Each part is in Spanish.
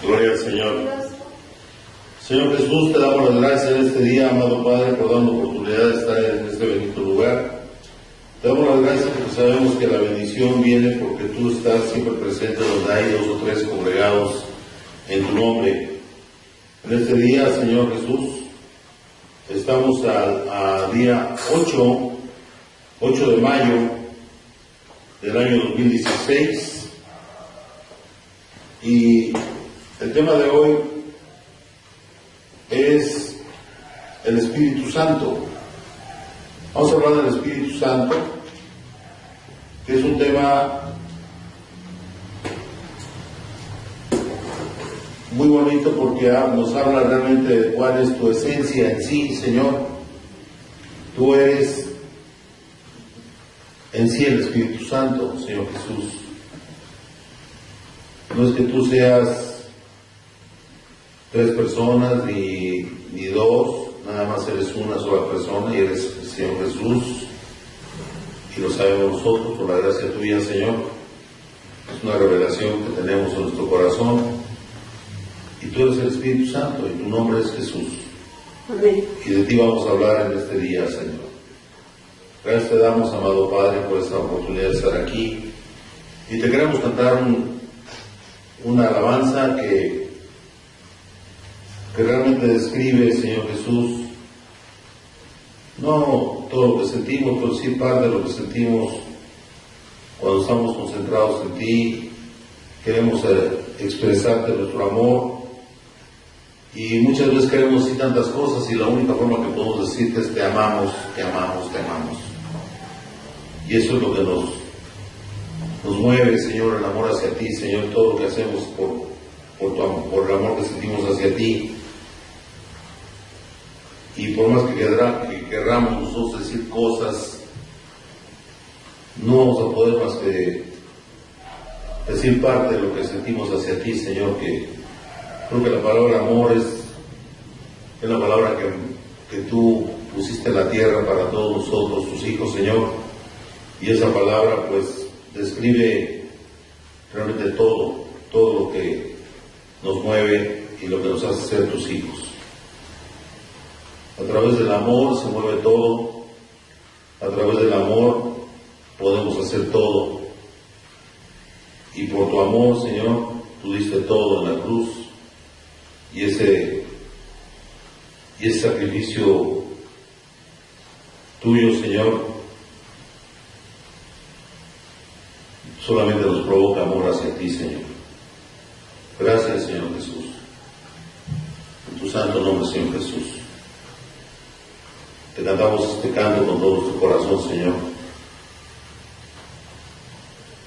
Gloria al Señor. Señor Jesús, te damos las gracias en este día, amado Padre, por darnos oportunidad de estar en este bendito lugar. Te damos las gracias porque sabemos que la bendición viene porque tú estás siempre presente donde hay 2 o 3 congregados en tu nombre. En este día, Señor Jesús, estamos a día 8 de mayo del año 2016, y el tema de hoy es el Espíritu Santo. Vamos a hablar del Espíritu Santo, que es un tema muy bonito porque nos habla realmente de cuál es tu esencia en sí, Señor. Tú eres en sí el Espíritu Santo, Señor Jesús. No es que tú seas 3 personas ni 2, nada más eres una sola persona y eres el Señor Jesús, y lo sabemos nosotros por la gracia tuya, Señor. Es una revelación que tenemos en nuestro corazón, y tú eres el Espíritu Santo y tu nombre es Jesús. Amén. Y de ti vamos a hablar en este día, Señor. Gracias te damos, amado Padre, por esta oportunidad de estar aquí, y te queremos cantar una alabanza que realmente describe, Señor Jesús, no todo lo que sentimos, pero sí parte de lo que sentimos cuando estamos concentrados en ti. Queremos expresarte nuestro amor, y muchas veces queremos decir tantas cosas y la única forma que podemos decirte es te amamos, te amamos, te amamos. Y eso es lo que nos mueve, Señor, el amor hacia ti, Señor. Todo lo que hacemos por el amor que sentimos hacia ti. Y por más que querramos nosotros decir cosas, no vamos a poder más que decir parte de lo que sentimos hacia ti, Señor. Que creo que la palabra amor es la palabra que tú pusiste en la tierra para todos nosotros, tus hijos, Señor. Y esa palabra pues describe realmente todo lo que nos mueve y lo que nos hace ser tus hijos. A través del amor se mueve todo, a través del amor podemos hacer todo, y por tu amor, Señor, tú diste todo en la cruz, y ese sacrificio tuyo, Señor, solamente nos provoca amor hacia ti, Señor. Gracias, Señor Jesús. En tu santo nombre, Señor Jesús. Te cantamos este canto con todo nuestro corazón, Señor.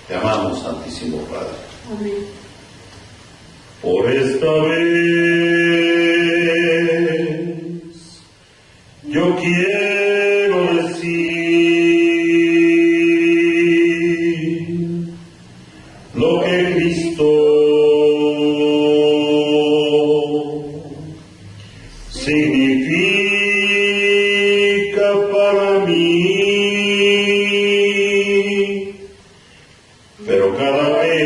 Te amamos, Santísimo Padre. Amén. Por esta vez yo quiero decir lo que Cristo significa para mí, pero cada vez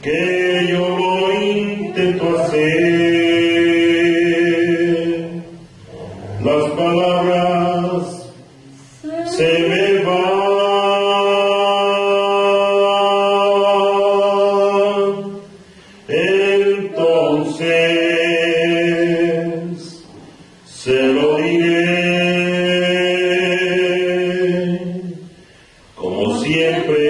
que yo lo intento hacer, las palabras se me van. Entonces se lo diré, como siempre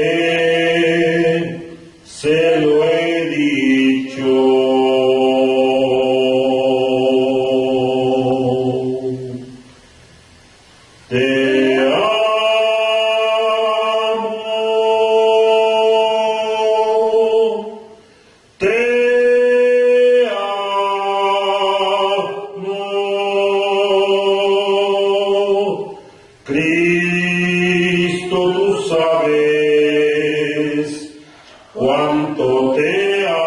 se lo he dicho. Te amo, te amo, Cristo, tú sabes cuánto te amo,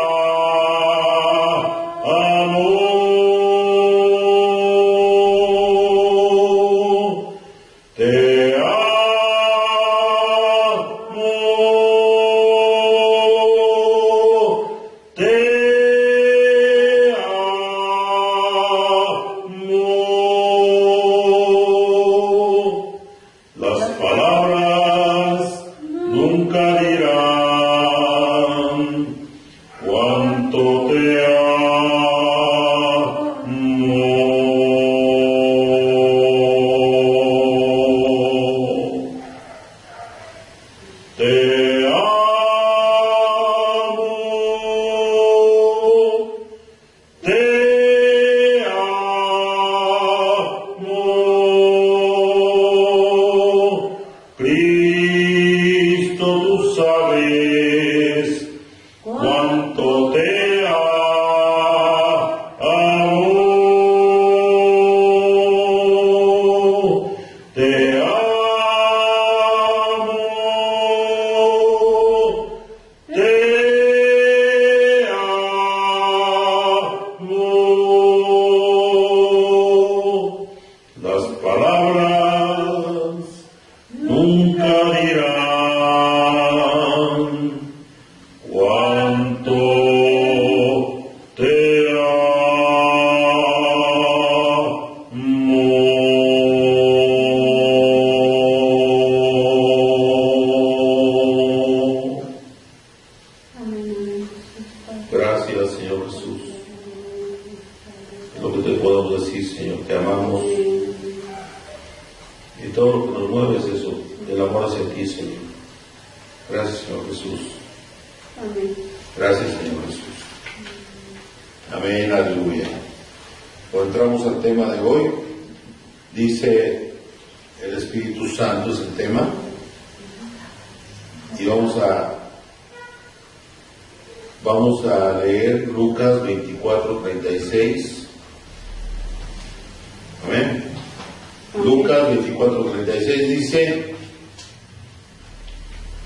te amo. dirán cuánto te amo. Te amo, te amo, Cristo, tú sabes cuánto te amo, te amo, te amo. Las palabras nunca dirán cuánto te amo. Amén. Gracias, Señor Jesús. Es lo que te podemos decir, Señor. Te amamos. Y todo lo que nos mueve es eso, el amor hacia ti, Señor. Gracias, Señor Jesús. Amén. Gracias, Señor Jesús. Amén, aleluya. Pues entramos al tema de hoy. Dice el Espíritu Santo es el tema. Y vamos a leer Lucas 24:36. Amén. Lucas 24:36 dice: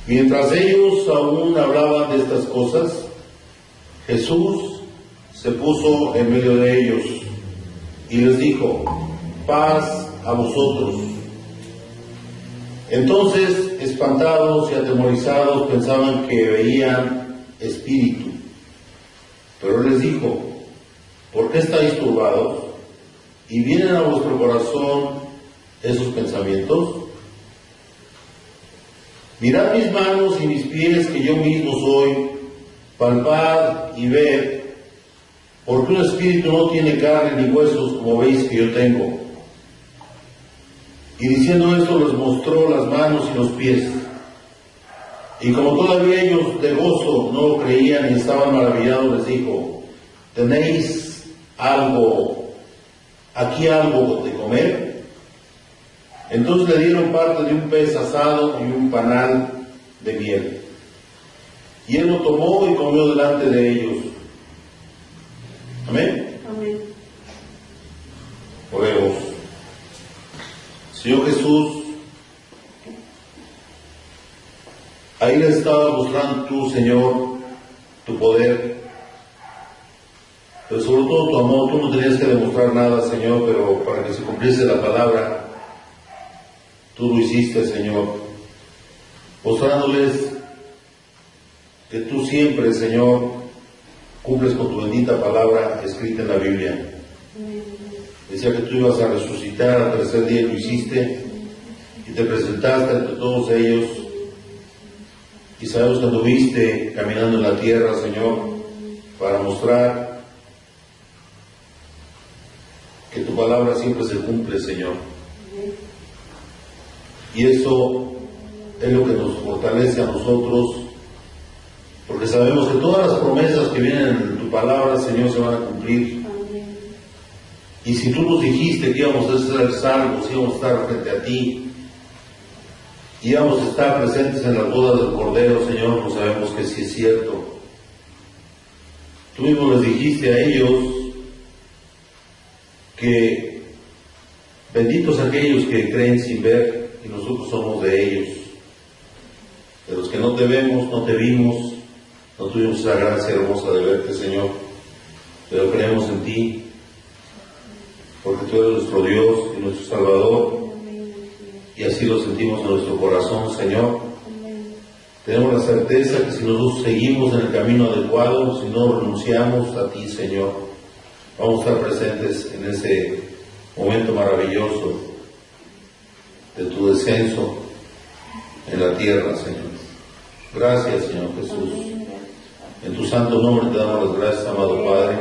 mientras ellos aún hablaban de estas cosas, Jesús se puso en medio de ellos y les dijo: paz a vosotros. Entonces, espantados y atemorizados, pensaban que veían espíritu. Pero él les dijo: ¿por qué estáis turbados? ¿Y vienen a vuestro corazón esos pensamientos? Mirad mis manos y mis pies, que yo mismo soy, palpad y ved, porque un espíritu no tiene carne ni huesos, como veis que yo tengo. Y diciendo esto les mostró las manos y los pies. Y como todavía ellos de gozo no lo creían y estaban maravillados, les dijo: ¿tenéis aquí algo de comer? Entonces le dieron parte de un pez asado y un panal de miel. Y él lo tomó y comió delante de ellos. Amén. Amén. Oremos. Señor Jesús, ahí le estabas mostrando tú, Señor, tu poder, pero sobre todo tu amor. Tú no tenías que demostrar nada, Señor, pero para que se cumpliese la palabra, tú lo hiciste, Señor, mostrándoles que tú siempre, Señor, cumples con tu bendita palabra escrita en la Biblia. Decía que tú ibas a resucitar al tercer día, y lo hiciste, y te presentaste ante todos ellos, y sabemos que anduviste caminando en la tierra, Señor, para mostrar que tu palabra siempre se cumple, Señor. Y eso es lo que nos fortalece a nosotros, porque sabemos que todas las promesas que vienen en tu palabra, Señor, se van a cumplir. Y si tú nos dijiste que íbamos a ser salvos, íbamos a estar frente a ti, íbamos a estar presentes en las bodas del Cordero, Señor, pues sabemos que sí es cierto. Tú mismo les dijiste a ellos que benditos aquellos que creen sin ver, y nosotros somos de ellos. De los que no te vemos, no te vimos, no tuvimos la gracia hermosa de verte, Señor, pero creemos en ti, porque tú eres nuestro Dios y nuestro Salvador, y así lo sentimos en nuestro corazón, Señor. Tenemos la certeza que si nosotros seguimos en el camino adecuado, si no renunciamos a ti, Señor, vamos a estar presentes en ese momento maravilloso de tu descenso en la tierra, Señor. Gracias, Señor Jesús. Amén. En tu santo nombre te damos las gracias, amado Padre.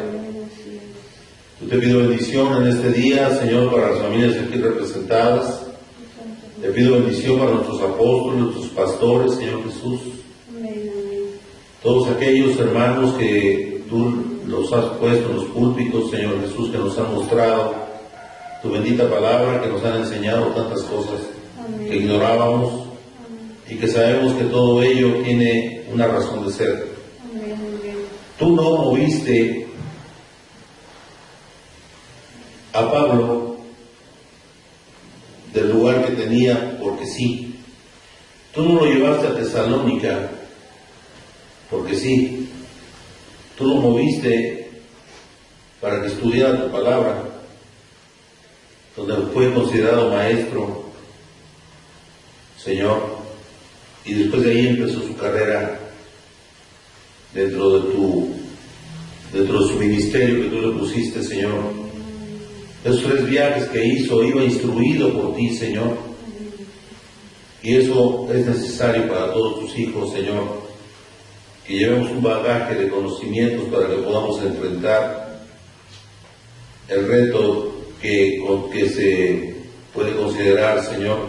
Yo te pido bendición en este día, Señor, para las familias aquí representadas. Te pido bendición para nuestros apóstoles, nuestros pastores, Señor Jesús. Todos aquellos hermanos que tú los has puesto en los púlpitos, Señor Jesús, que nos han mostrado tu bendita palabra, que nos han enseñado tantas cosas que ignorábamos y que sabemos que todo ello tiene una razón de ser. Tú no moviste a Pablo del lugar que tenía porque sí. Tú no lo llevaste a Tesalónica porque sí. Tú lo moviste para que estudiara tu palabra, donde fue considerado maestro, Señor, y después de ahí empezó su carrera dentro de su ministerio que tú le pusiste, Señor. Esos 3 viajes que hizo, iba instruido por ti, Señor. Y eso es necesario para todos tus hijos, Señor. Que llevemos un bagaje de conocimientos para que podamos enfrentar el reto que se puede considerar, Señor,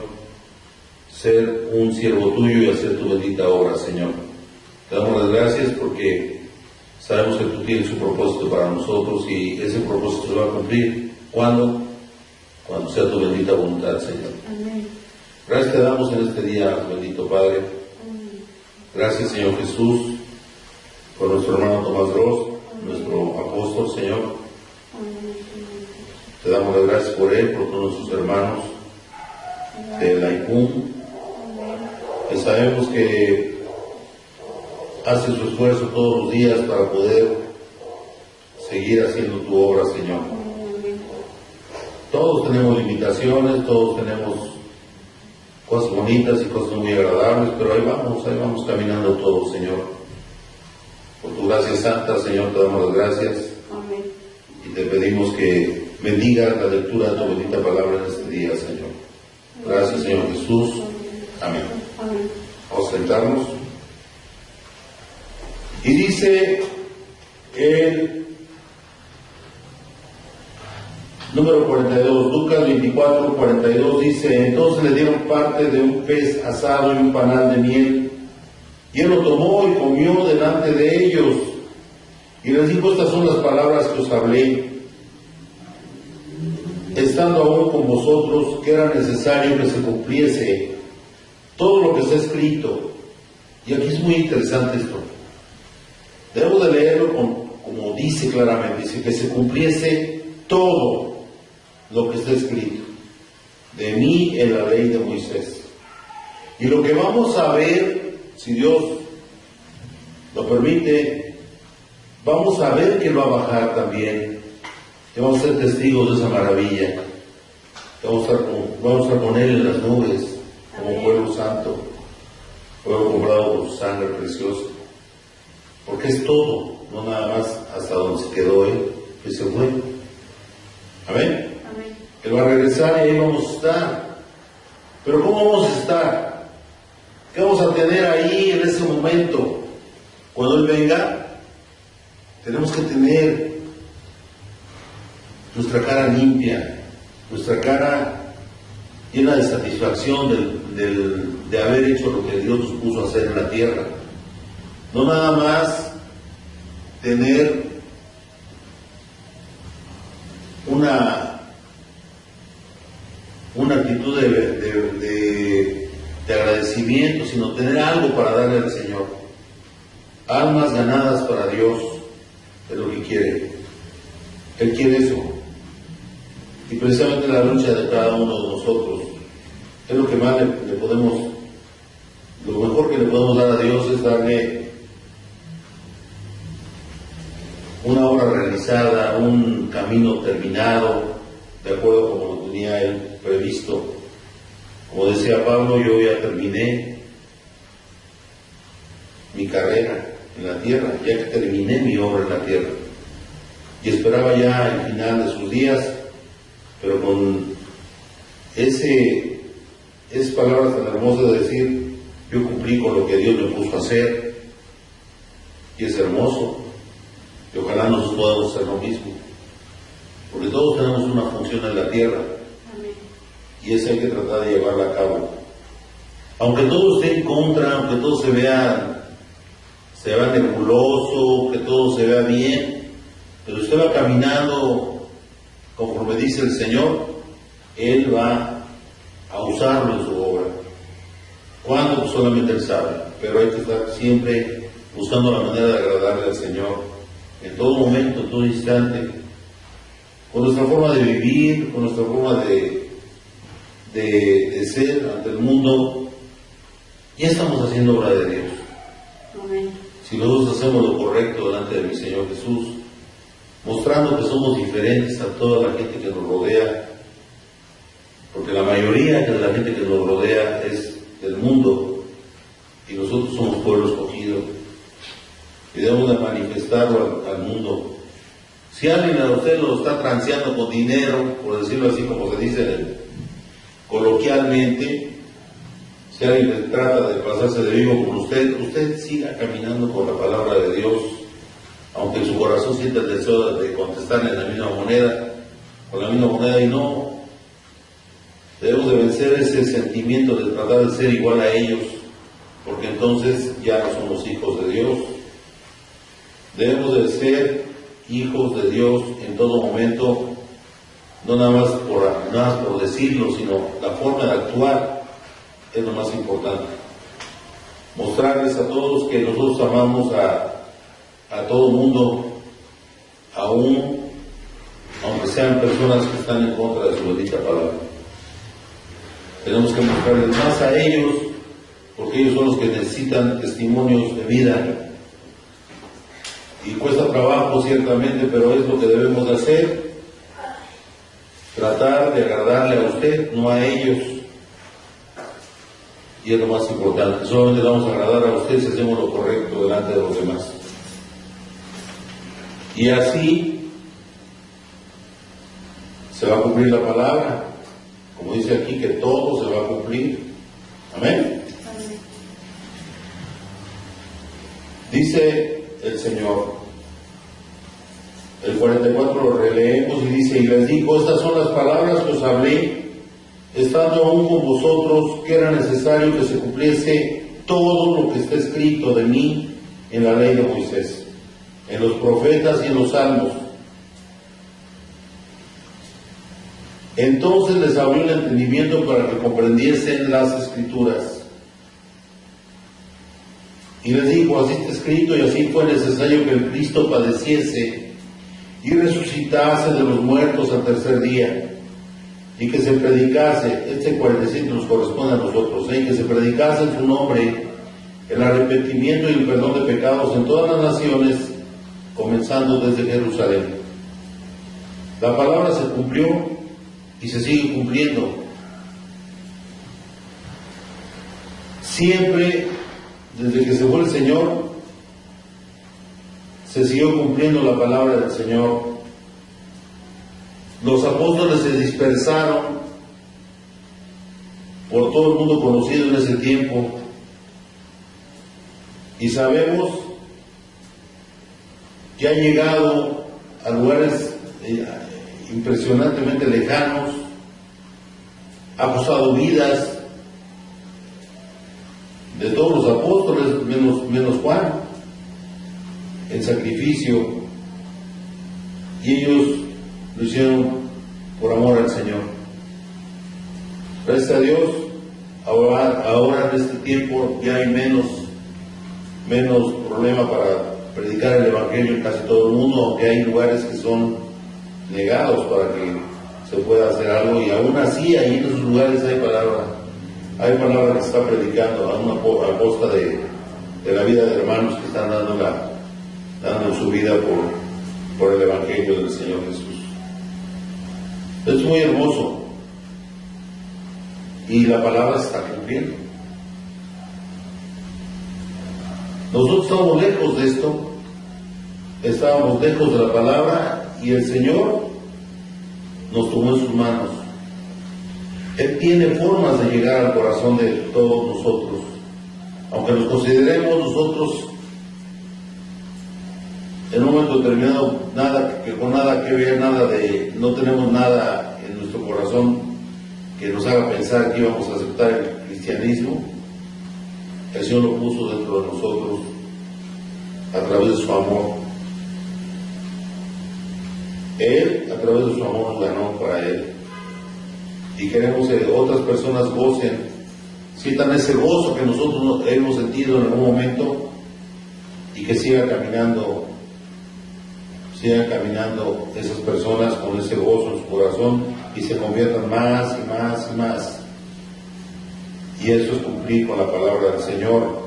ser un siervo tuyo y hacer tu bendita obra, Señor. Te damos las gracias porque sabemos que tú tienes un propósito para nosotros y ese propósito se va a cumplir. ¿Cuándo? Cuando sea tu bendita voluntad, Señor. Amén. Gracias te damos en este día, bendito Padre. Gracias, Señor Jesús, por nuestro hermano Tomás Gross, nuestro apóstol, Señor. Te damos las gracias por él, por todos nuestros hermanos de la ICUM, que sabemos que hace su esfuerzo todos los días para poder seguir haciendo tu obra, Señor. Todos tenemos limitaciones, todos tenemos cosas bonitas y cosas muy agradables, pero ahí vamos caminando todos, Señor. Por tu gracia santa, Señor, te damos las gracias. Amén. Y te pedimos que bendigas la lectura de tu bendita palabra en este día, Señor. Gracias, Señor Jesús. Amén. Amén. Vamos a sentarnos. Y dice el número 42, Lucas 24, 42, dice: entonces le dieron parte de un pez asado y un panal de miel, y él lo tomó y comió delante de ellos, y les dijo: estas son las palabras que os hablé, estando aún con vosotros, que era necesario que se cumpliese todo lo que está escrito. Y aquí es muy interesante esto. Debemos de leerlo como dice claramente, dice que se cumpliese todo lo que está escrito de mí en la ley de Moisés. Y lo que vamos a ver, si Dios lo permite, vamos a ver que Él va a bajar también, que vamos a ser testigos de esa maravilla, que vamos a estar con Él en las nubes, como pueblo santo, pueblo comprado por su sangre preciosa, porque es todo, no nada más hasta donde se quedó Él, que se fue. Amén. Él va a regresar y ahí vamos a estar. Pero ¿cómo vamos a estar? ¿Qué vamos a tener ahí en ese momento? Cuando Él venga, tenemos que tener nuestra cara limpia, nuestra cara llena de satisfacción de haber hecho lo que Dios nos puso a hacer en la tierra. No nada más tener una actitud de agradecimiento, sino tener algo para darle al Señor. Almas ganadas para Dios es lo que quiere. Él quiere eso. Y precisamente la lucha de cada uno de nosotros es lo que más le podemos, lo mejor que le podemos dar a Dios es darle una obra realizada, un camino terminado, de acuerdo como lo tenía Él previsto. Como decía Pablo, yo ya terminé mi carrera en la tierra, ya que terminé mi obra en la tierra. Y esperaba ya el final de sus días, pero con esas palabras tan hermosas de decir, Yo cumplí con lo que Dios me puso a hacer y es hermoso. Y ojalá nosotros podamos hacer lo mismo, porque todos tenemos una función en la tierra. Amén. Y esa hay que tratar de llevarla a cabo. Aunque todo esté en contra, aunque todo se vea nebuloso, que todo se vea bien, pero usted va caminando conforme dice el Señor, Él va a usarlo en su obra. ¿Cuándo? Pues solamente Él sabe, pero hay que estar siempre buscando la manera de agradarle al Señor, en todo momento, en todo instante, con nuestra forma de vivir, con nuestra forma de ser ante el mundo. Ya estamos haciendo obra de Dios. Amén. Si nosotros hacemos lo correcto delante de mi Señor Jesús, mostrando que somos diferentes a toda la gente que nos rodea, porque la mayoría de la gente que nos rodea es del mundo y nosotros somos pueblo escogido y debemos de manifestarlo al mundo. Si alguien a usted lo está transeando con dinero, por decirlo así como se dice coloquialmente, si alguien trata de pasarse de vivo con usted siga caminando con la palabra de Dios, aunque en su corazón sienta el deseo de contestarle en la misma moneda, con la misma moneda, y no. Debemos de vencer ese sentimiento de tratar de ser igual a ellos, porque entonces ya no somos hijos de Dios. Debemos de ser hijos de Dios en todo momento, no nada más por decirlo, sino la forma de actuar es lo más importante. Mostrarles a todos que nosotros amamos a todo mundo, aunque sean personas que están en contra de su bendita palabra. Tenemos que mostrarles más a ellos, porque ellos son los que necesitan testimonios de vida. Y cuesta trabajo ciertamente, pero es lo que debemos de hacer. Tratar de agradarle a usted, no a ellos. Y es lo más importante. Solamente vamos a agradar a usted si hacemos lo correcto delante de los demás. Y así se va a cumplir la palabra. Como dice aquí, que todo se va a cumplir. Amén. Amén. Dice el Señor, el 44 lo releemos y dice: y les dijo, estas son las palabras que os hablé, estando aún con vosotros, que era necesario que se cumpliese todo lo que está escrito de mí en la ley de Moisés, en los profetas y en los salmos. Entonces les abrió el entendimiento para que comprendiesen las Escrituras. Y les dijo, así está escrito, y así fue necesario que el Cristo padeciese y resucitase de los muertos al tercer día, y que se predicase, este 47 nos corresponde a nosotros, y que se predicase en su nombre el arrepentimiento y el perdón de pecados en todas las naciones, comenzando desde Jerusalén. La palabra se cumplió y se sigue cumpliendo. Siempre, desde que se fue el Señor, se siguió cumpliendo la palabra del Señor. Los apóstoles se dispersaron por todo el mundo conocido en ese tiempo, y sabemos que han llegado a lugares impresionantemente lejanos, ha costado vidas de todos los apóstoles, menos Juan, en sacrificio, y ellos lo hicieron por amor al Señor. Gracias a Dios, ahora en este tiempo ya hay menos problema para predicar el Evangelio en casi todo el mundo, aunque hay lugares que son negados para que se pueda hacer algo, y aún así ahí en esos lugares hay palabra que se está predicando a costa de la vida de hermanos que están dando su vida por el Evangelio del Señor Jesús. Es muy hermoso y la palabra se está cumpliendo. Nosotros estamos lejos de esto, estábamos lejos de la palabra, y el Señor nos tomó en sus manos. Él tiene formas de llegar al corazón de todos nosotros. aunque nos consideremos nosotros en un momento determinado con nada que ver, no tenemos nada en nuestro corazón que nos haga pensar que íbamos a aceptar el cristianismo, el Señor lo puso dentro de nosotros a través de su amor. Él, a través de su amor, nos ganó para Él. Y queremos que otras personas sientan ese gozo que nosotros hemos sentido en algún momento, y que sigan caminando esas personas con ese gozo en su corazón y se conviertan más y más y más. Y eso es cumplir con la palabra del Señor.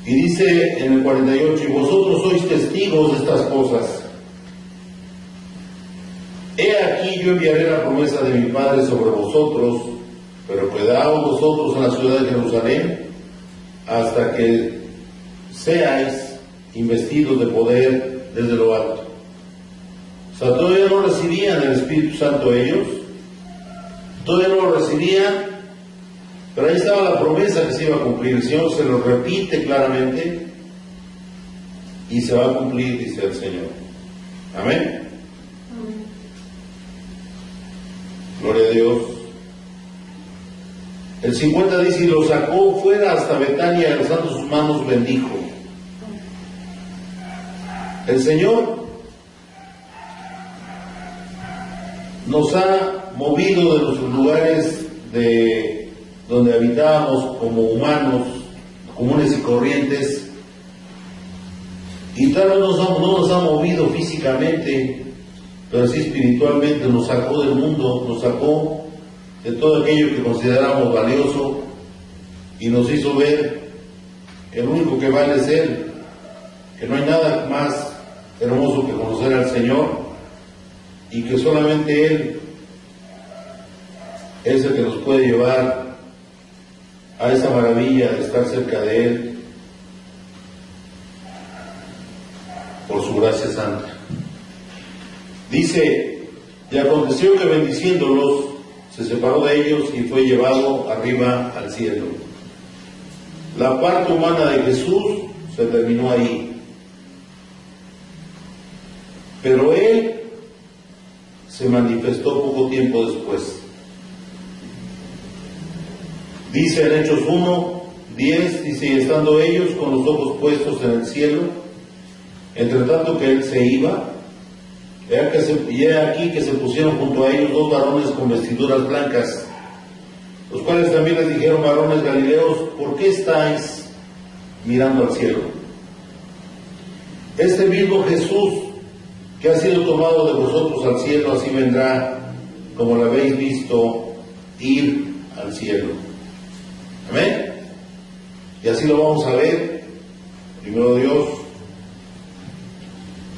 Y dice en el 48, y vosotros sois testigos de estas cosas. He aquí yo enviaré la promesa de mi Padre sobre vosotros, pero quedaos vosotros en la ciudad de Jerusalén hasta que seáis investidos de poder desde lo alto. O sea, todavía no recibían el Espíritu Santo ellos, todavía no lo recibían, pero ahí estaba la promesa que se iba a cumplir. El Señor se lo repite claramente y se va a cumplir, dice el Señor. Amén. Gloria a Dios. El 50 dice, y lo sacó fuera hasta Betania, y alzando sus manos bendijo. El Señor nos ha movido de nuestros lugares de donde habitábamos como humanos comunes y corrientes, y tal vez no nos ha movido físicamente, pero sí espiritualmente. Nos sacó del mundo, nos sacó de todo aquello que consideramos valioso y nos hizo ver que el único que vale es Él, que no hay nada más hermoso que conocer al Señor, y que solamente Él es el que nos puede llevar a esa maravilla de estar cerca de Él por su gracia santa. Dice, y aconteció que bendiciéndolos se separó de ellos y fue llevado arriba al cielo. La parte humana de Jesús se terminó ahí. Pero Él se manifestó poco tiempo después. Dice en Hechos 1:10, dice, y estando ellos con los ojos puestos en el cielo, entre tanto que Él se iba, he aquí que se pusieron junto a ellos dos varones con vestiduras blancas, los cuales también les dijeron, varones galileos, ¿por qué estáis mirando al cielo? Este mismo Jesús que ha sido tomado de vosotros al cielo, así vendrá como lo habéis visto ir al cielo. Amén. Y así lo vamos a ver, primero Dios,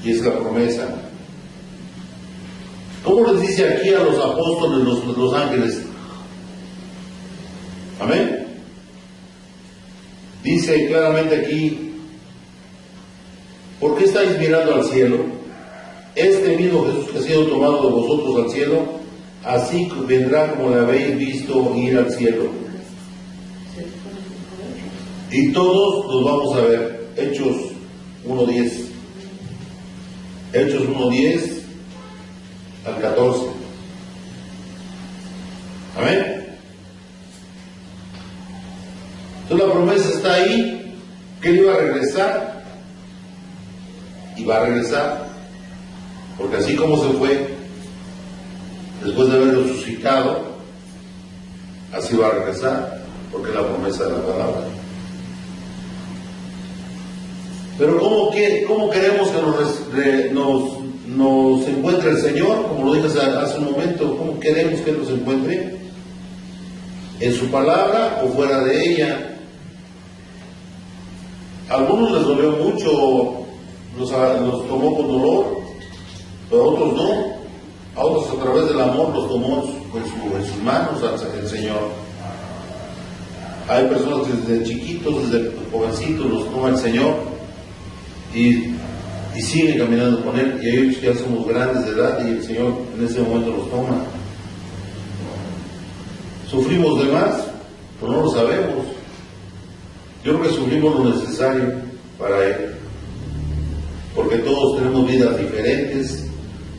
y es la promesa. ¿Cómo les dice aquí a los apóstoles los ángeles? Amén. Dice claramente aquí, ¿por qué estáis mirando al cielo? Este mismo Jesús que ha sido tomado de vosotros al cielo, así vendrá como le habéis visto ir al cielo. Y todos los vamos a ver. Hechos 1:10. Hechos 1:10 al 14. Amén. Entonces la promesa está ahí, que Él iba a regresar, y va a regresar, porque así como se fue, después de haber resucitado, así va a regresar, porque es la promesa de la palabra. Pero ¿cómo queremos que nos encuentre el Señor? Como lo dije hace un momento, ¿cómo queremos que nos encuentre? ¿En su palabra o fuera de ella? A algunos les dolió mucho, los tomó con dolor, pero a otros no. A otros a través del amor los tomó en sus manos el Señor. Hay personas que desde chiquitos, desde jovencitos los toma el Señor y siguen caminando con Él, y hay otros que ya somos grandes de edad y el Señor en ese momento los toma. ¿Sufrimos de más? Pues no lo sabemos. Yo creo que sufrimos lo necesario para Él, porque todos tenemos vidas diferentes.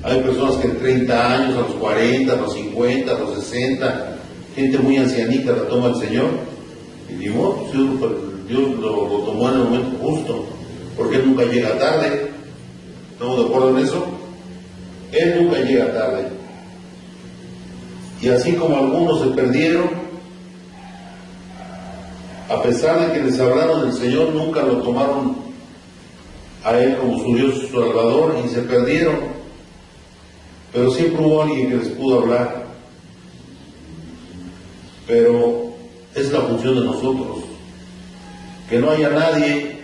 Hay personas que en 30 años, a los 40, a los 50, a los 60, gente muy ancianita la toma el Señor, y ni modo, Dios lo tomó en el momento justo, porque Él nunca llega tarde. ¿Estamos de acuerdo en eso? Él nunca llega tarde. Y así como algunos se perdieron, a pesar de que les hablaron del Señor, nunca lo tomaron a Él como su Dios, su Salvador, y se perdieron. Pero siempre hubo alguien que les pudo hablar. Pero es la función de nosotros, que no haya nadie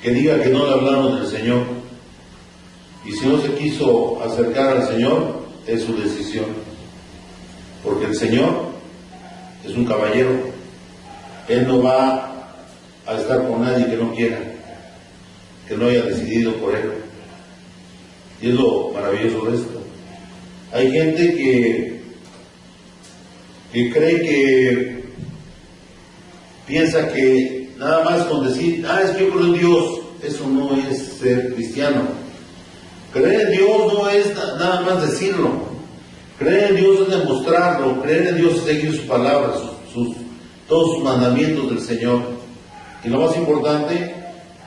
que diga que no le hablaron del Señor. Y si no se quiso acercar al Señor, es su decisión. Porque el Señor es un caballero. Él no va a estar con nadie que no quiera, que no haya decidido por Él. Y es lo maravilloso de esto. Hay gente que cree que piensa que nada más con decir, es que yo creo en Dios, eso no es ser cristiano. Creer en Dios no es nada más decirlo. Creer en Dios es demostrarlo. Creer en Dios es seguir sus palabras, todos sus mandamientos del Señor. Y lo más importante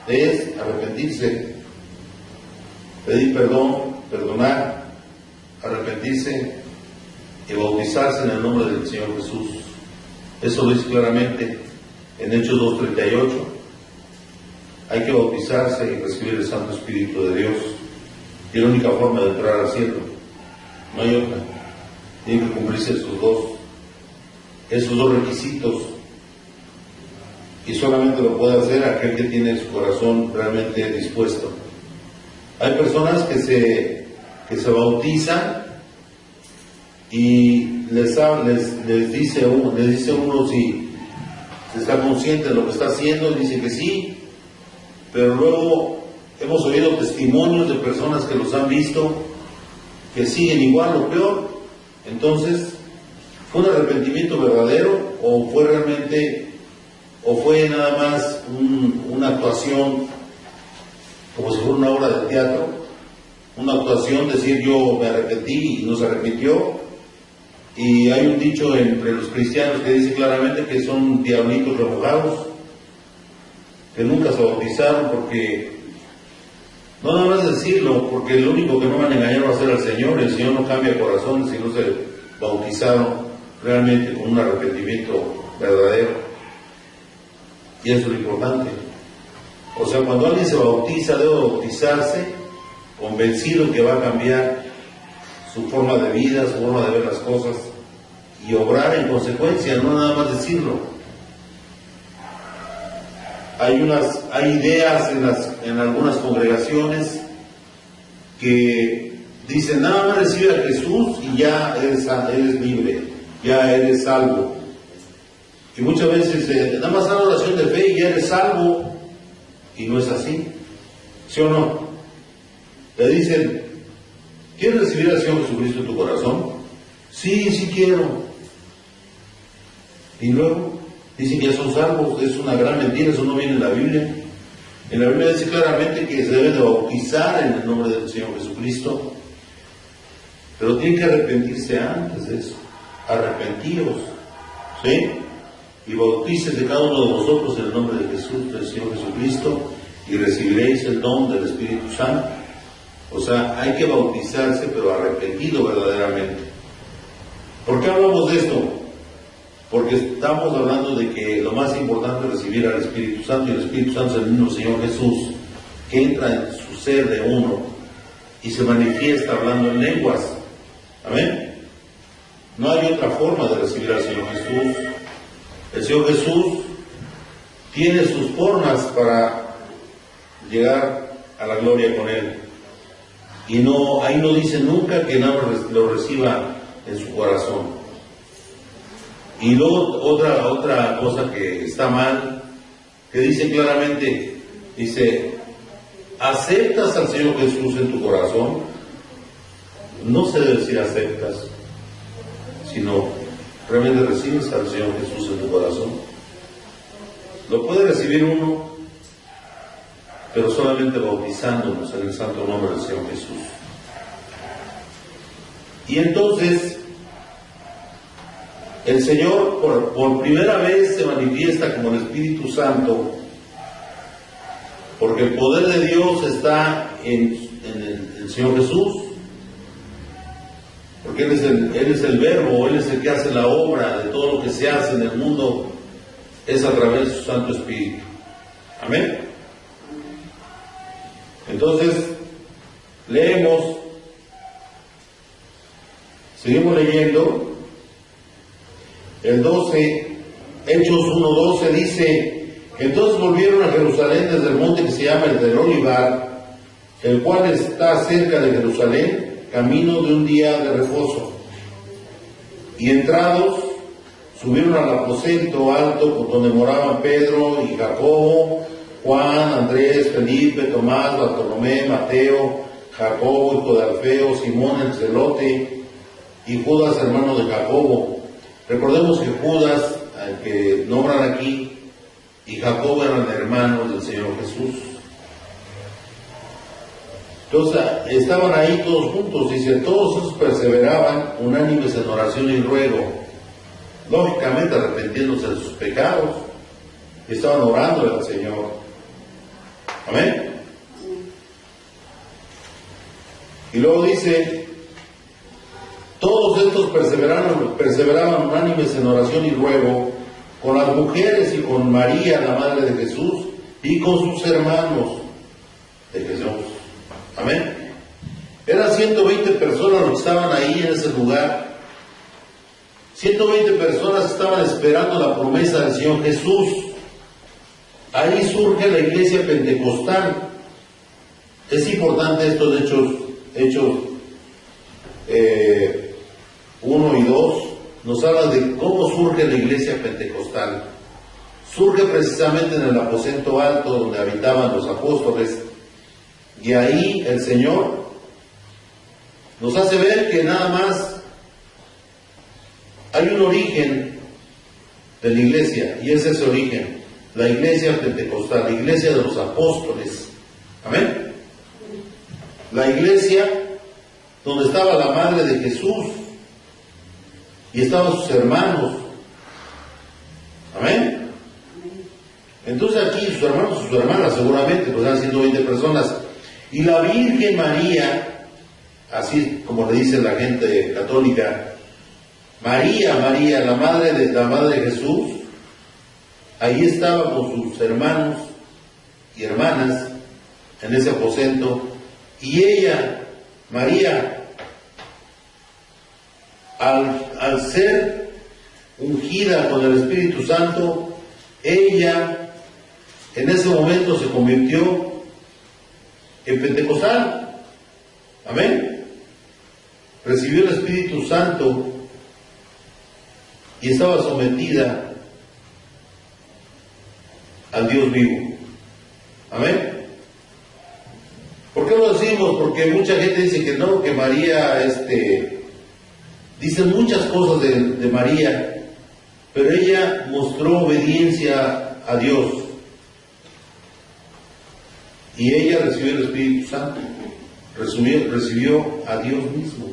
es arrepentirse, pedir perdón, perdonar, arrepentirse y bautizarse en el nombre del Señor Jesús. Eso lo dice claramente en Hechos 2:38. Hay que bautizarse y recibir el Santo Espíritu de Dios. Y es la única forma de entrar al cielo. No hay otra. Tienen que cumplirse esos dos requisitos. Y solamente lo puede hacer aquel que tiene su corazón realmente dispuesto. Hay personas que se bautizan y les dice uno si está consciente de lo que está haciendo, y dice que sí, pero luego hemos oído testimonios de personas que los han visto que siguen igual o peor. Entonces, ¿fue un arrepentimiento verdadero o fue nada más una actuación como si fuera una obra de teatro? Una actuación, decir yo me arrepentí y no se arrepintió. Y hay un dicho entre los cristianos que dice claramente que son diablitos remojados, que nunca se bautizaron, porque no nada más decirlo, porque el único que no van a engañar va a ser al Señor. El Señor no cambia corazones si no se bautizaron realmente con un arrepentimiento verdadero. Y eso es lo importante. O sea, cuando alguien se bautiza, debe bautizarse convencido que va a cambiar su forma de vida, su forma de ver las cosas, y obrar en consecuencia, no nada más decirlo. Hay ideas en algunas congregaciones que dicen, nada más recibe a Jesús y ya eres libre, ya eres salvo. Y muchas veces nada más haz oración de fe y ya eres salvo, y no es así. ¿Sí o no? Le dicen, ¿quieres recibir al Señor Jesucristo en tu corazón? Sí quiero. Y luego dicen que ya son salvos. Es una gran mentira, eso no viene en la Biblia. En la Biblia dice claramente que se deben de bautizar en el nombre del Señor Jesucristo, pero tienen que arrepentirse antes de eso. Arrepentíos, ¿sí? Y bautícese cada uno de vosotros en el nombre de Jesús, del Señor Jesucristo, y recibiréis el don del Espíritu Santo. O sea, hay que bautizarse, pero arrepentido verdaderamente. ¿Por qué hablamos de esto? Porque estamos hablando de que lo más importante es recibir al Espíritu Santo, y el Espíritu Santo es el mismo Señor Jesús, que entra en su ser de uno y se manifiesta hablando en lenguas. ¿Amén? No hay otra forma de recibir al Señor Jesús. El Señor Jesús tiene sus formas para llegar a la gloria con Él. Y ahí no dice nunca que nada lo reciba en su corazón. Y luego otra cosa que está mal, que dice claramente, dice, ¿aceptas al Señor Jesús en tu corazón? No se debe decir aceptas, sino realmente recibes al Señor Jesús en tu corazón. lo puede recibir uno, pero solamente bautizándonos en el santo nombre del Señor Jesús. Y entonces, el Señor por primera vez se manifiesta como el Espíritu Santo, porque el poder de Dios está en el Señor Jesús, porque Él es el Verbo, Él es el que hace la obra de todo lo que se hace en el mundo, es a través de su Santo Espíritu. Amén. Entonces, leemos, seguimos leyendo, el 12, Hechos 1:12 dice: entonces volvieron a Jerusalén desde el monte que se llama el del Olivar, el cual está cerca de Jerusalén, camino de un día de reposo. Y entrados, subieron al aposento alto donde moraban Pedro y Jacobo, Juan, Andrés, Felipe, Tomás, Bartolomé, Mateo, Jacobo, hijo de Alfeo, Simón el celote y Judas, hermano de Jacobo. Recordemos que Judas, al que nombran aquí, y Jacobo eran hermanos del Señor Jesús. Entonces estaban ahí todos juntos, dice, todos esos perseveraban unánimes en oración y ruego, lógicamente arrepintiéndose de sus pecados, y estaban orando al Señor. Amén. Y luego dice, todos estos perseveraban unánimes en oración y ruego, con las mujeres y con María, la madre de Jesús, y con sus hermanos de Jesús. Amén. Eran 120 personas los que estaban ahí en ese lugar. 120 personas que estaban esperando la promesa del Señor Jesús. Ahí surge la iglesia pentecostal. Es importante esto de Hechos 1 y 2. Nos habla de cómo surge la iglesia pentecostal. Surge precisamente en el aposento alto donde habitaban los apóstoles. Y ahí el Señor nos hace ver que nada más hay un origen de la iglesia, y es ese origen, la iglesia pentecostal, la iglesia de los apóstoles. Amén. La iglesia donde estaba la madre de Jesús y estaban sus hermanos. Amén. Entonces aquí sus hermanos y sus hermanas seguramente, pues eran 120 personas. Y la Virgen María, así como le dice la gente católica, María, la madre de Jesús, ahí estaba con sus hermanos y hermanas en ese aposento, y ella, María, al ser ungida con el Espíritu Santo, ella en ese momento se convirtió en pentecostal. Amén. Recibió el Espíritu Santo y estaba sometida al Dios vivo. Amén. ¿Por qué lo decimos? Porque mucha gente dice que no, que María, dicen muchas cosas de María, pero ella mostró obediencia a Dios. Y ella recibió el Espíritu Santo, recibió a Dios mismo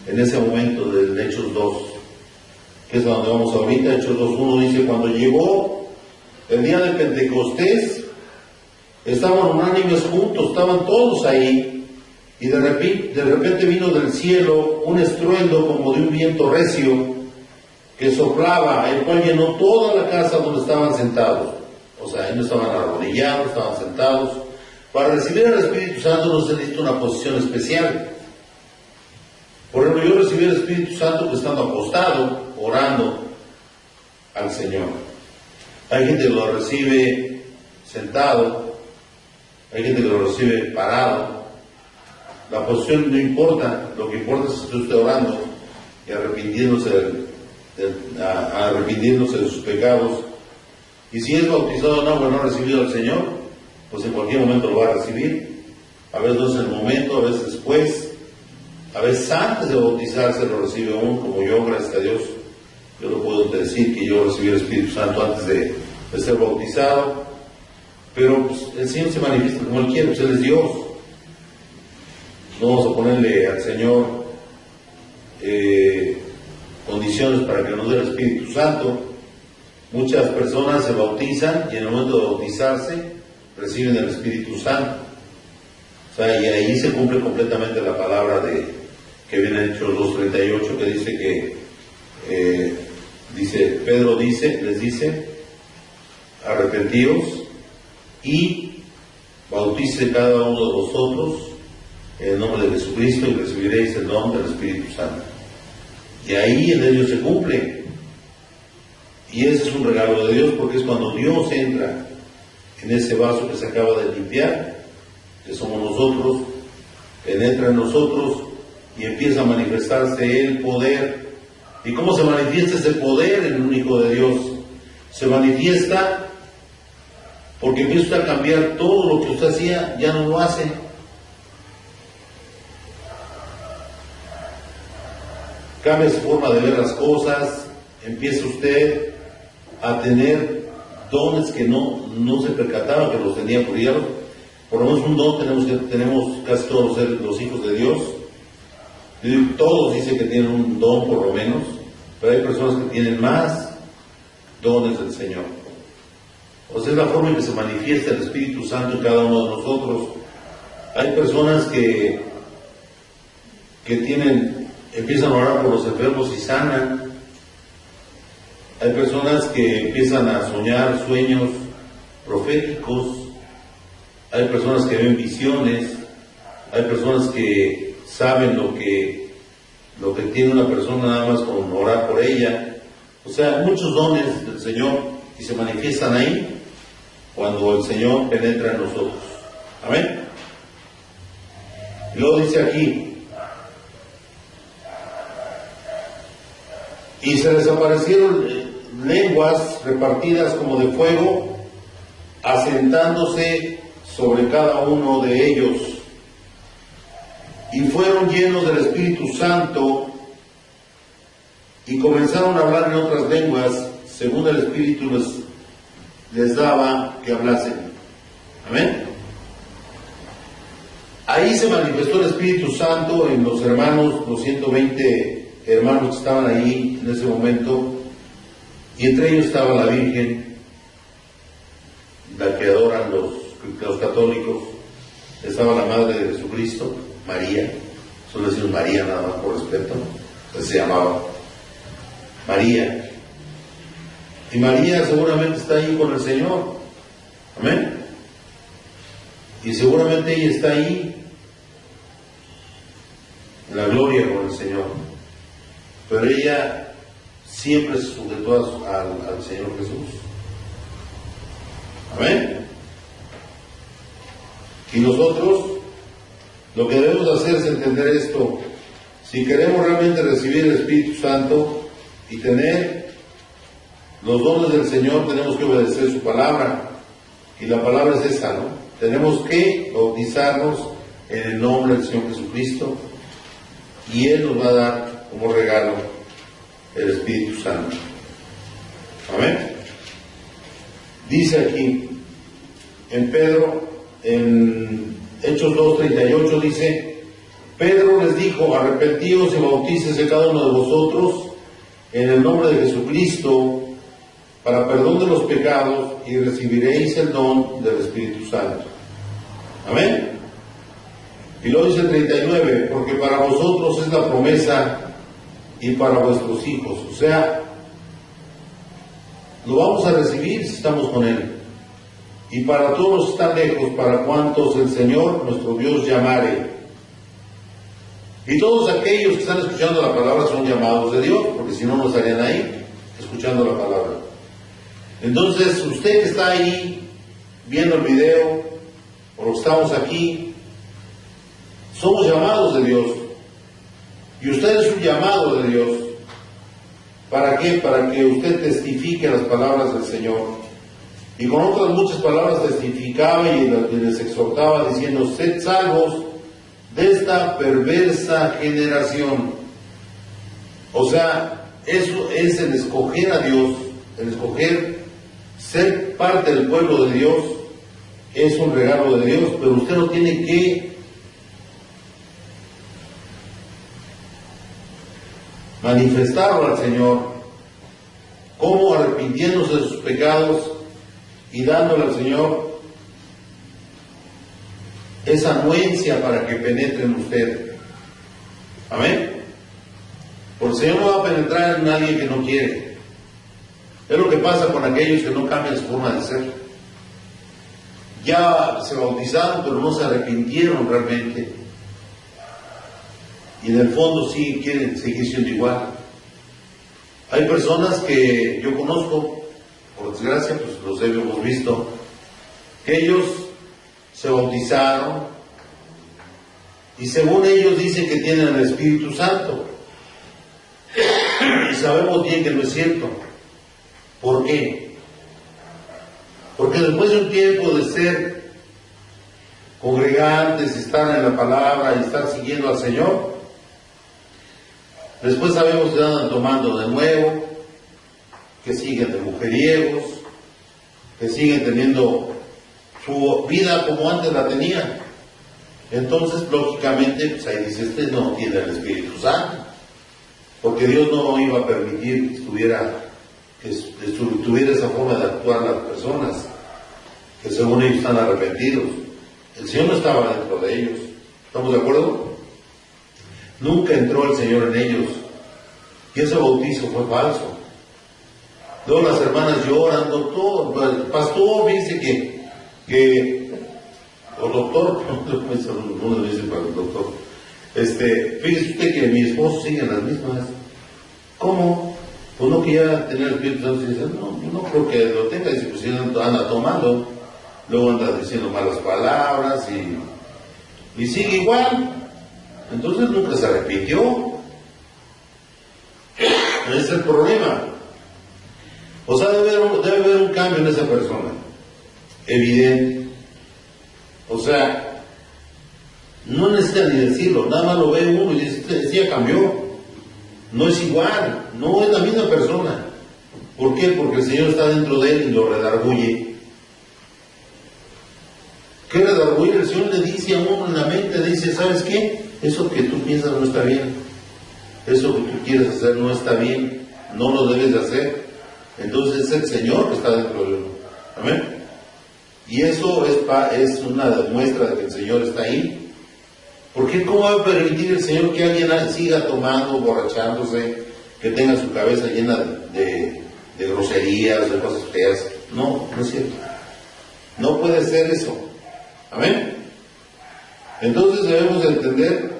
en ese momento del Hechos 2, que es a donde vamos ahorita. Hechos 2:1 dice: cuando llegó el día de Pentecostés, estaban unánimes juntos, estaban todos ahí, y de repente vino del cielo un estruendo como de un viento recio que soplaba, el cual llenó toda la casa donde estaban sentados. O sea, ellos estaban arrodillados, estaban sentados. Para recibir el Espíritu Santo no se necesita una posición especial. Por ejemplo, yo recibí el Espíritu Santo estando acostado, orando al Señor. Hay gente que lo recibe sentado, hay gente que lo recibe parado. La posición no importa, lo que importa es que usted esté orando y arrepintiéndose de sus pecados. Y si es bautizado en agua, no ha recibido al Señor, pues en cualquier momento lo va a recibir. A veces no es el momento, a veces después, a veces antes de bautizarse lo recibe aún, como yo, gracias a Dios. Yo lo puedo decir que yo recibí el Espíritu Santo antes de ser bautizado, pero pues, el Señor se manifiesta como Él quiere, pues Él es Dios. No vamos a ponerle al Señor condiciones para que nos dé el Espíritu Santo. Muchas personas se bautizan y en el momento de bautizarse reciben el Espíritu Santo. O sea, y ahí se cumple completamente la palabra que viene en Hechos 2:38, que dice que Pedro les dice, arrepentíos y bautícese cada uno de vosotros en el nombre de Jesucristo y recibiréis el don del Espíritu Santo. Y ahí en ello se cumple. Y ese es un regalo de Dios, porque es cuando Dios entra en ese vaso que se acaba de limpiar, que somos nosotros, Él entra en nosotros y empieza a manifestarse el poder. ¿Y cómo se manifiesta ese poder en un Hijo de Dios? Se manifiesta porque empieza a cambiar todo lo que usted hacía, ya no lo hace. Cambia su forma de ver las cosas, empieza usted a tener dones que no se percataba que los tenía, por lo menos un don tenemos casi todos los hijos de Dios. Todos dicen que tienen un don por lo menos, pero hay personas que tienen más dones del Señor. O sea, es la forma en que se manifiesta el Espíritu Santo en cada uno de nosotros. Hay personas que empiezan a orar por los enfermos y sanan. Hay personas que empiezan a soñar sueños proféticos. Hay personas que ven visiones. Hay personas que saben lo que tiene una persona nada más con orar por ella. O sea, muchos dones del Señor y se manifiestan ahí cuando el Señor penetra en nosotros. Amén. Y luego dice aquí, y se les aparecieron lenguas repartidas como de fuego, asentándose sobre cada uno de ellos. Y fueron llenos del Espíritu Santo y comenzaron a hablar en otras lenguas, según el Espíritu les daba que hablasen. Amén. Ahí se manifestó el Espíritu Santo en los hermanos, los 120 hermanos que estaban ahí en ese momento, y entre ellos estaba la Virgen, la que adoran los católicos. Estaba la Madre de Jesucristo, María, solo decimos María nada más por respeto, se llamaba María. Y María seguramente está ahí con el Señor. Amén. Y seguramente ella está ahí en la gloria con el Señor. Pero ella siempre se sujetó al Señor Jesús. Amén. Y nosotros lo que debemos hacer es entender esto. Si queremos realmente recibir el Espíritu Santo y tener los dones del Señor, tenemos que obedecer su palabra. Y la palabra es esa, ¿no? Tenemos que bautizarnos en el nombre del Señor Jesucristo y Él nos va a dar como regalo el Espíritu Santo. Amén. Dice aquí en Pedro, en Hechos 2:38 dice, Pedro les dijo, arrepentíos y bautícese cada uno de vosotros en el nombre de Jesucristo para perdón de los pecados y recibiréis el don del Espíritu Santo. Amén. Y luego dice el 39, porque para vosotros es la promesa y para vuestros hijos. O sea, lo vamos a recibir si estamos con Él. Y para todos los que están lejos, para cuantos el Señor nuestro Dios llamare. Y todos aquellos que están escuchando la palabra son llamados de Dios, porque si no, no estarían ahí escuchando la palabra. Entonces, usted que está ahí viendo el video, o los que estamos aquí, somos llamados de Dios. Y usted es un llamado de Dios. ¿Para qué? Para que usted testifique las palabras del Señor. Y con otras muchas palabras testificaba y les exhortaba diciendo, sed salvos de esta perversa generación. O sea, eso es el escoger a Dios, el escoger Ser parte del pueblo de Dios es un regalo de Dios, pero usted no tiene que manifestarlo al Señor, como arrepintiéndose de sus pecados y dándole al Señor esa anuencia para que penetre en usted. Amén. Porque el Señor no va a penetrar en alguien que no quiere. Es lo que pasa con aquellos que no cambian su forma de ser. Ya se bautizaron, pero no se arrepintieron realmente. Y en el fondo sí quieren seguir siendo igual. Hay personas que yo conozco, por desgracia, pues los hemos visto, que ellos se bautizaron y según ellos dicen que tienen el Espíritu Santo. Y sabemos bien que no es cierto. ¿Por qué? Porque después de un tiempo de ser congregantes, estar en la palabra y estar siguiendo al Señor, después sabemos que andan tomando de nuevo, que siguen de mujeriegos, que siguen teniendo su vida como antes la tenían. Entonces, lógicamente, pues ahí dice, este no tiene el Espíritu Santo, porque Dios no iba a permitir que tuviera esa forma de actuar las personas, que según ellos están arrepentidos. El Señor no estaba dentro de ellos. ¿Estamos de acuerdo? Nunca entró el Señor en ellos. Y ese bautizo fue falso. Luego las hermanas lloran, doctor, el pastor dice o doctor, uno le dice para el doctor, fíjese usted que mi esposo sigue en las mismas. ¿Cómo? Pues no que ya tenía el Espíritu Santo. Dice, no, yo no creo que lo tenga. Dice, pues si anda tomando, luego anda diciendo malas palabras y sigue igual. Entonces nunca se arrepintió. Ese es el problema. O sea, debe haber un cambio en esa persona, evidente. O sea, no necesita ni decirlo, nada más lo ve uno y dice, sí, ya cambió. No es igual, no es la misma persona. ¿Por qué? Porque el Señor está dentro de él y lo redarguye. ¿Qué redarguye? El Señor le dice a uno en la mente, le dice, ¿sabes qué? Eso que tú piensas no está bien. Eso que tú quieres hacer no está bien. No lo debes de hacer. Entonces es el Señor que está dentro de uno. Amén. Y eso es una muestra de que el Señor está ahí. Porque ¿cómo va a permitir el Señor que alguien siga tomando, borrachándose, que tenga su cabeza llena de groserías, de cosas feas? No, no es cierto. No puede ser eso. Amén. Entonces debemos de entender,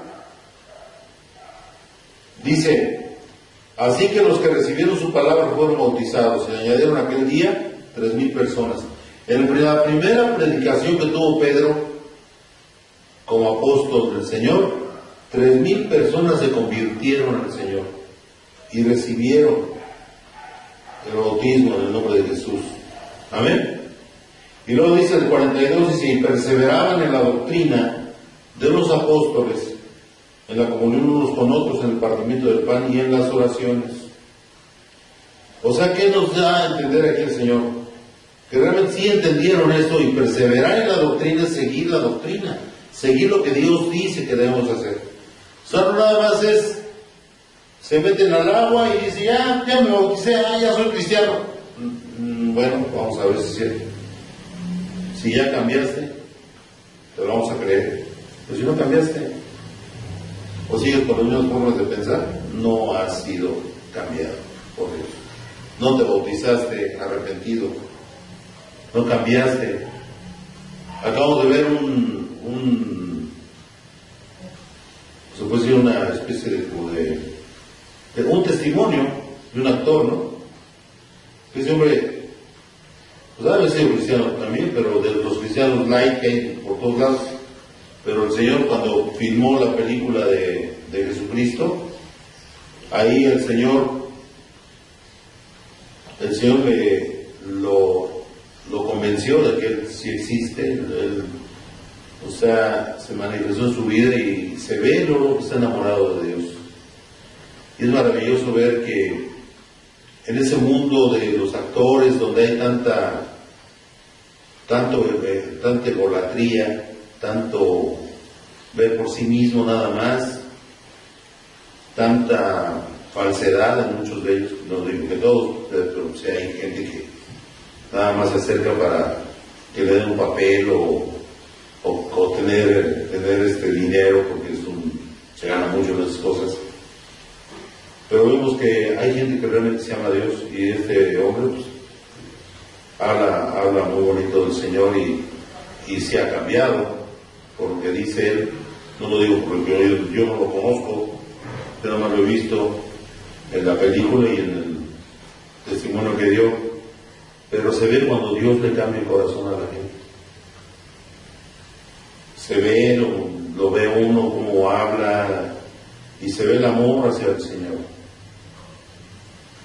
dice, así que los que recibieron su palabra fueron bautizados, se añadieron aquel día 3,000 personas. En la primera predicación que tuvo Pedro como apóstol del Señor, 3,000 personas se convirtieron al Señor y recibieron el bautismo en el nombre de Jesús. Amén. Y luego dice el 42, dice, y perseveraban en la doctrina de los apóstoles, en la comunión unos con otros, en el partimiento del pan y en las oraciones. O sea, ¿qué nos da a entender aquí el Señor? Que realmente sí entendieron esto, y perseverar en la doctrina es seguir la doctrina, seguir lo que Dios dice que debemos hacer. Solo nada más se meten al agua y dicen, ya me bauticé, ya soy cristiano. Bueno, vamos a ver si es cierto. Si ya cambiaste, te lo vamos a creer. Pero si no cambiaste, o sigues con las mismas formas de pensar, no has sido cambiado por Dios. No te bautizaste arrepentido, no cambiaste. Acabamos de ver se puede decir una especie de un testimonio de un actor, ¿no? Que ese hombre, pues ha sido cristiano también, pero de los cristianos light que hay por todos lados. Pero el Señor, cuando filmó la película de Jesucristo, ahí el Señor lo convenció de que Él sí existe. O sea, se manifestó en su vida y se ve luego que está enamorado de Dios. Y es maravilloso ver que en ese mundo de los actores donde hay tanta egolatría, tanto ver por sí mismo nada más, tanta falsedad en muchos de ellos, no digo que todos, pero si hay gente que nada más se acerca para que le den un papel o tener dinero, porque se gana mucho en esas cosas. Pero vemos que hay gente que realmente se ama a Dios, y este hombre pues habla muy bonito del Señor y se ha cambiado por lo que dice él. No lo digo porque yo no lo conozco, yo no lo he visto en la película y en el testimonio que dio, pero se ve cuando Dios le cambia el corazón a la gente. Se ve, lo ve uno como habla, y se ve el amor hacia el Señor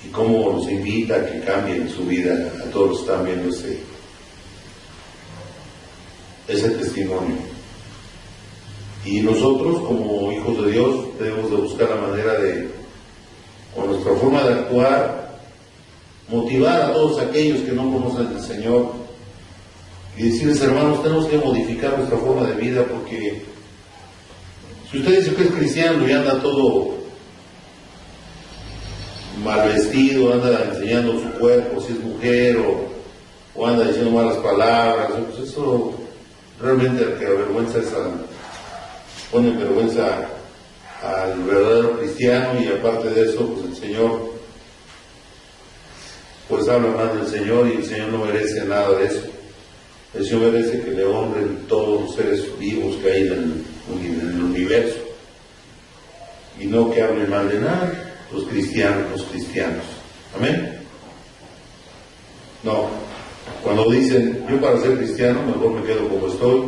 y cómo nos invita a que cambien su vida a todos los que están viendo ese testimonio. Y nosotros, como hijos de Dios, debemos de buscar la manera de, con nuestra forma de actuar, motivar a todos aquellos que no conocen al Señor y decirles: hermanos, tenemos que modificar nuestra forma de vida, porque si usted dice que es cristiano y anda todo mal vestido, anda enseñando su cuerpo, si es mujer, o anda diciendo malas palabras, pues eso realmente que pone en vergüenza al verdadero cristiano. Y aparte de eso, pues el Señor pues habla más del Señor, y el Señor no merece nada de eso. El Señor merece que le honren todos los seres vivos que hay en el universo, y no que hablen mal de nada los cristianos. Amén. No, cuando dicen: yo para ser cristiano mejor me quedo como estoy,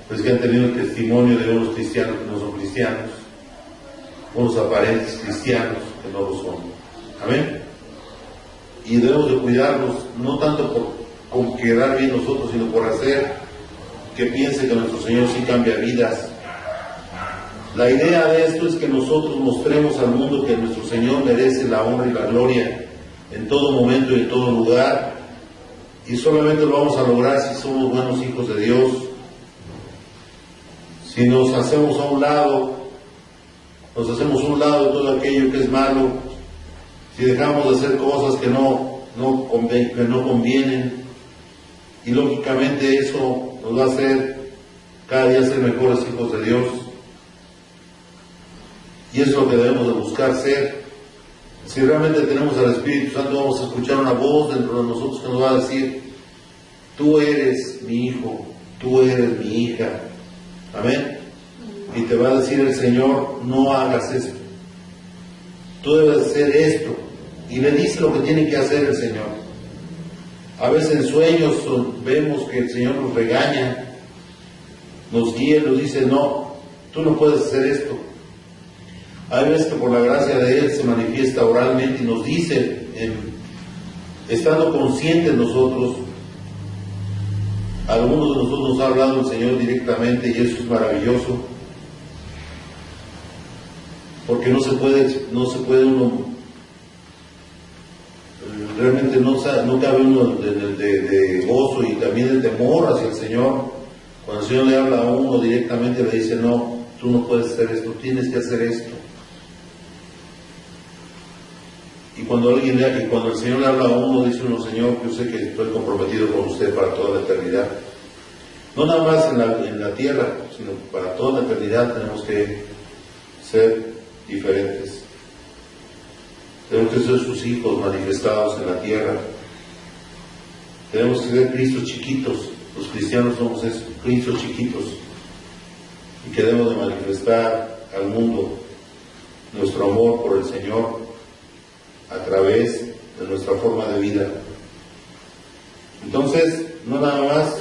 pues que han tenido el testimonio de unos cristianos que no son cristianos, unos aparentes cristianos que no lo son. Amén. Y debemos de cuidarnos, no tanto por quedar bien nosotros, sino por hacer que piense que nuestro Señor sí cambia vidas. La idea de esto es que nosotros mostremos al mundo que nuestro Señor merece la honra y la gloria en todo momento y en todo lugar, y solamente lo vamos a lograr si somos buenos hijos de Dios. Si nos hacemos un lado de todo aquello que es malo, si dejamos de hacer cosas que no convienen, y lógicamente eso nos va a hacer cada día ser mejores hijos de Dios. Y eso es lo que debemos de buscar ser. Si realmente tenemos al Espíritu Santo, vamos a escuchar una voz dentro de nosotros que nos va a decir: tú eres mi hijo, tú eres mi hija. Amén. Y te va a decir el Señor: no hagas esto, tú debes hacer esto. Y le dice lo que tiene que hacer el Señor. A veces en sueños vemos que el Señor nos regaña, nos guía, nos dice: no, tú no puedes hacer esto. Hay veces que por la gracia de Él se manifiesta oralmente y nos dice, estando conscientes nosotros. A algunos de nosotros nos ha hablado el Señor directamente, y eso es maravilloso, porque no se puede uno, realmente no cabe uno de gozo y también de temor hacia el Señor. Cuando el Señor le habla a uno directamente, le dice: no, tú no puedes hacer esto, tienes que hacer esto. Y cuando el Señor le habla a uno, dice uno: Señor, yo sé que estoy comprometido con usted para toda la eternidad. No nada más en la tierra, sino para toda la eternidad tenemos que ser diferentes. Tenemos que ser sus hijos manifestados en la tierra. Tenemos que ser Cristos chiquitos. Los cristianos somos esos, Cristos chiquitos. Y que debemos de manifestar al mundo nuestro amor por el Señor a través de nuestra forma de vida. Entonces, no nada más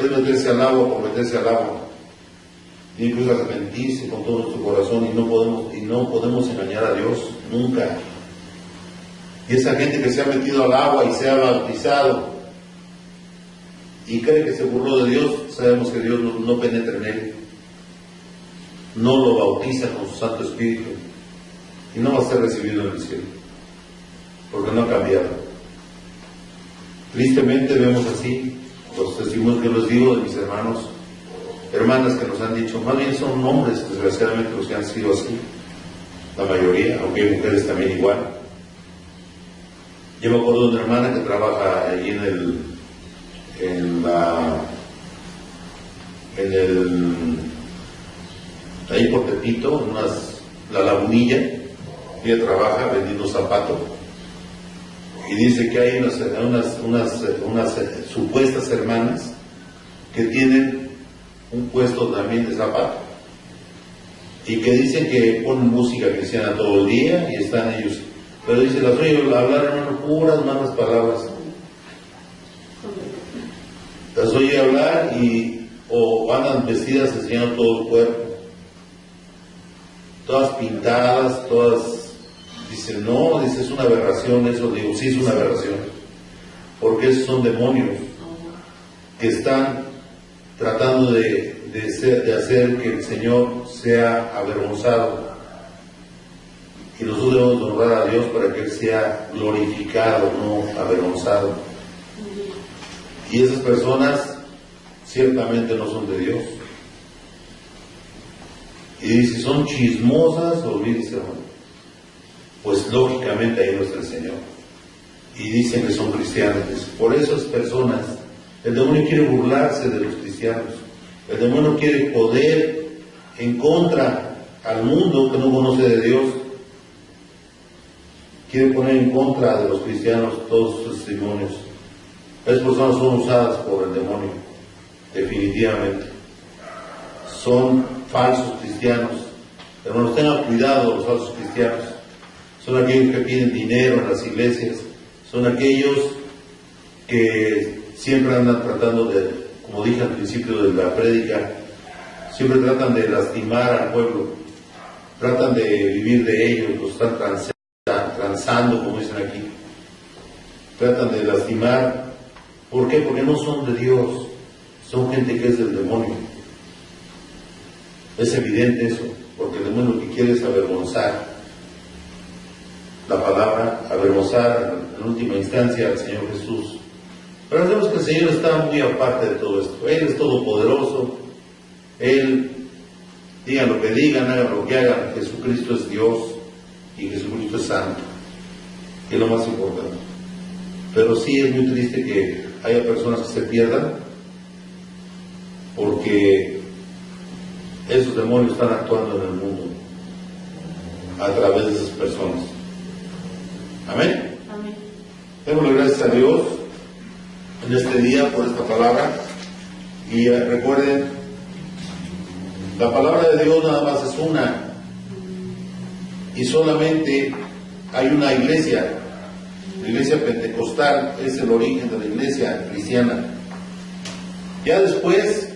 es meterse al agua por meterse al agua. Tiene que arrepentirse con todo nuestro corazón, y no podemos engañar a Dios nunca. Y esa gente que se ha metido al agua y se ha bautizado y cree que se burló de Dios, sabemos que Dios no penetra en él, no lo bautiza con su Santo Espíritu, y no va a ser recibido en el cielo. porque no ha cambiado. Tristemente vemos así los testimonios que les digo de mis hermanos, hermanas que nos han dicho, más bien son hombres, desgraciadamente, los que han sido así, la mayoría, aunque hay mujeres también igual. Yo me acuerdo de una hermana que trabaja ahí ahí por Tepito, la Lagunilla. Ella trabaja vendiendo zapatos y dice que hay unas supuestas hermanas que tienen un puesto también de zapatos y que dicen que ponen música cristiana todo el día y están ellos, pero dice, las oye hablar, hermano, puras malas palabras, las oye hablar o andan vestidas enseñando todo el cuerpo, todas pintadas, todas. Dice, no, dice, es una aberración eso. Digo, sí, es una aberración, porque esos son demonios que están tratando de hacer que el Señor sea avergonzado, y nosotros debemos honrar a Dios para que Él sea glorificado, no avergonzado. Y esas personas ciertamente no son de Dios. Y dice, son chismosas, olvídese, hermano. Pues lógicamente ahí no está el Señor. Y dicen que son cristianos. Por esas personas, el demonio quiere burlarse de los cristianos. El demonio quiere poder en contra al mundo que no conoce de Dios. Quiere poner en contra de los cristianos todos sus testimonios. Esas personas son usadas por el demonio, definitivamente. Son falsos cristianos. Hermanos, tengan cuidado los falsos cristianos. Son aquellos que piden dinero en las iglesias, son aquellos que siempre andan tratando de, como dije al principio de la prédica, siempre tratan de lastimar al pueblo, tratan de vivir de ellos, los están transando, como dicen aquí, tratan de lastimar. ¿Por qué? Porque no son de Dios, son gente que es del demonio. Es evidente eso, porque el demonio lo que quiere es avergonzar la palabra, avergonzar en última instancia al Señor Jesús. Pero sabemos que el Señor está muy aparte de todo esto. Él es todopoderoso. Él, digan lo que digan, hagan lo que hagan, Jesucristo es Dios y Jesucristo es santo, que es lo más importante. Pero sí es muy triste que haya personas que se pierdan porque esos demonios están actuando en el mundo a través de esas personas. Amén. Amén. Démosle gracias a Dios en este día por esta palabra. Y recuerden, la palabra de Dios nada más es una. Y solamente hay una iglesia. La iglesia pentecostal es el origen de la iglesia cristiana. Ya después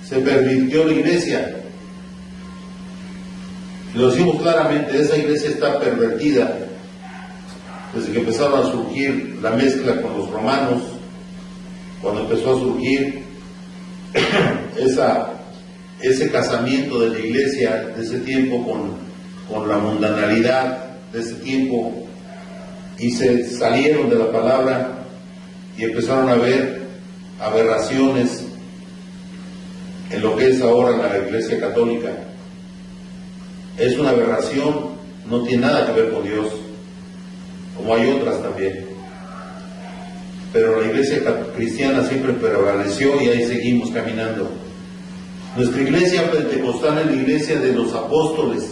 se pervirtió la iglesia. Lo decimos claramente, esa iglesia está pervertida. Desde que empezaron a surgir la mezcla con los romanos, cuando empezó a surgir ese casamiento de la iglesia de ese tiempo con la mundanalidad de ese tiempo, y se salieron de la palabra y empezaron a ver aberraciones en lo que es ahora la iglesia católica. Es una aberración, no tiene nada que ver con Dios, como hay otras también. Pero la iglesia cristiana siempre prevaleció y ahí seguimos caminando. Nuestra iglesia pentecostal es la iglesia de los apóstoles,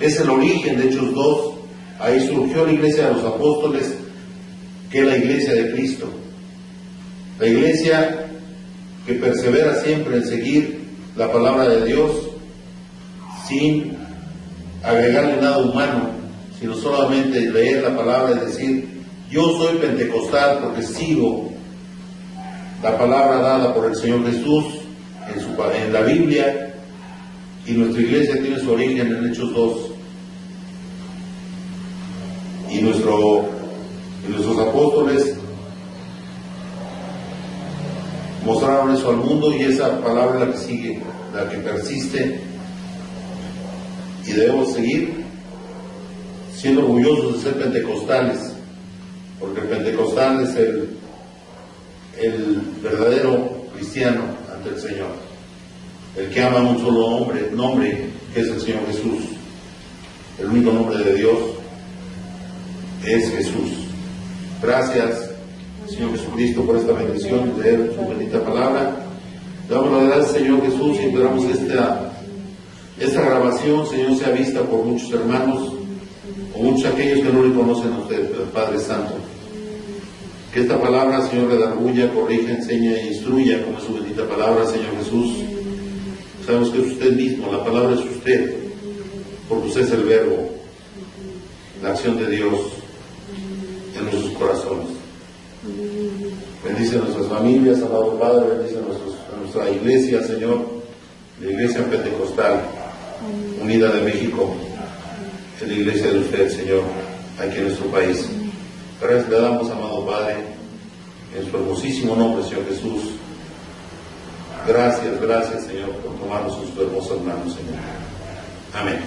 es el origen de Hechos 2. Ahí surgió la iglesia de los apóstoles, que es la iglesia de Cristo. La iglesia que persevera siempre en seguir la palabra de Dios sin agregarle nada humano, sino solamente leer la palabra y decir, yo soy pentecostal porque sigo la palabra dada por el Señor Jesús en la Biblia, y nuestra iglesia tiene su origen en Hechos 2. Y nuestros apóstoles mostraron eso al mundo, y esa palabra es la que sigue, la que persiste, y debemos seguir siendo orgullosos de ser pentecostales, porque el pentecostal es el verdadero cristiano ante el Señor, el que ama a un solo nombre, que es el Señor Jesús. El único nombre de Dios es Jesús. Gracias, Señor Jesucristo, por esta bendición de leer su bendita palabra. Damos las gracias, Señor Jesús, y esperamos esta grabación, Señor, sea vista por muchos hermanos, o muchos aquellos que no le conocen a usted, Padre Santo. Que esta palabra, Señor, redarguya, corrija, enseña e instruya, como es su bendita palabra, Señor Jesús. Sabemos que es usted mismo, la palabra es usted, porque usted es el verbo, la acción de Dios en nuestros corazones. Bendice a nuestras familias, amado Padre, bendice a nuestra iglesia, Señor, la iglesia pentecostal unida de México, es la iglesia de usted, Señor, aquí en nuestro país. Gracias le damos, amado Padre, en su hermosísimo nombre, Señor Jesús. Gracias, Señor, por tomarnos en sus hermosas manos, Señor. Amén.